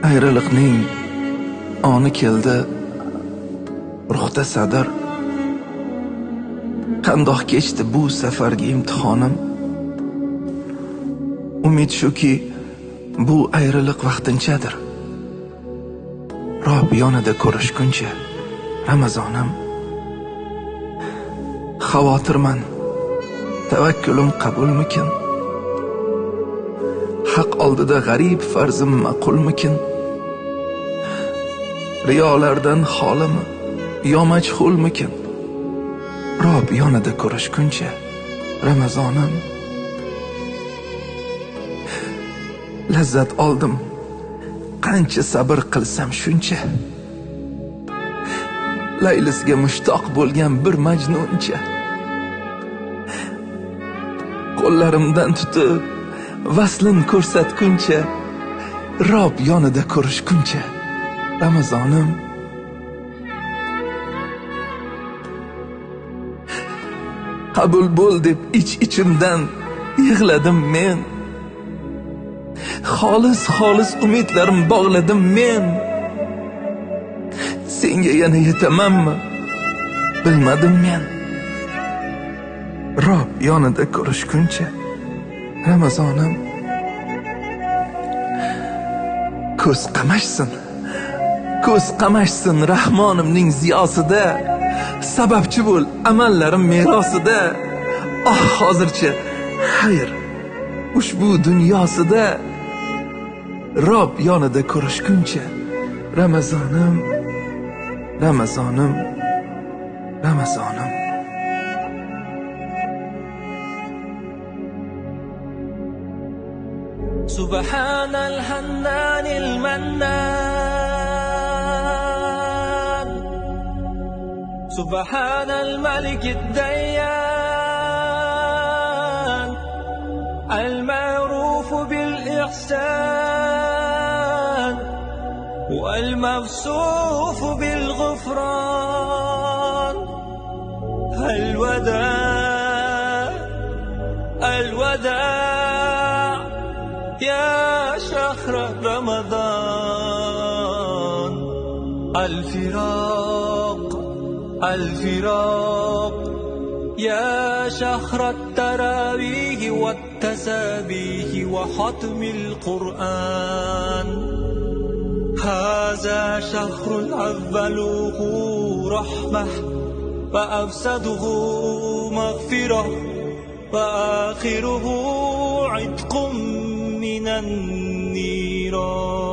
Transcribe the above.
Ayriliqning oni keldi, ruhda sadr. Qandoq kechdi bu safargi imtixonim? Umid shuki, bu ayriliq vaqtinchadir. Rob yonida ko'rishguncha Ramazonim. Xavotirman, tavakkulim qabulmikin? Haq oldida g'arib farzim ma'qulmikin? Riyolardan xolimi yo majhulmikin? Rob yonida ko'rishguncha Ramazonim. Lazzat oldim, qancha sabr qilsam shuncha. Laylisga mushtoq bo'lgan bir majnuncha. Qo'llarimdan tutib vaslin ko'rsatguncha, Rob yonida ko'rishguncha Ramazonim. Qabul bo'l deb ich-ichimdan yig'ladim men. Xolis umidlarim bog'ladim men. Senga yana yetamanmi? Bilmadim men. Rob yonida ko'rishguncha Ramazonim. Ko'z qamashsin Rahmonimning ziyosida. Sababchi bo'l amallarim merosida. Hozircha xayr ushbu dunyosida. Rob yonida ko'rishguncha Ramazonim. Subhanal Hannanil Mannan, Subhanal Malikid Dayyan, Al-Ma'ruf bil Ihsan, Wal-Mawsuf bil Ghufran. Al-Wada' يا شهر رمضان. الفراق يا شهر التراويح والتسابيح وختم القرآن. هذا شهر أوله رحمة وأوسطه مغفرة وآخره عتق من النيران.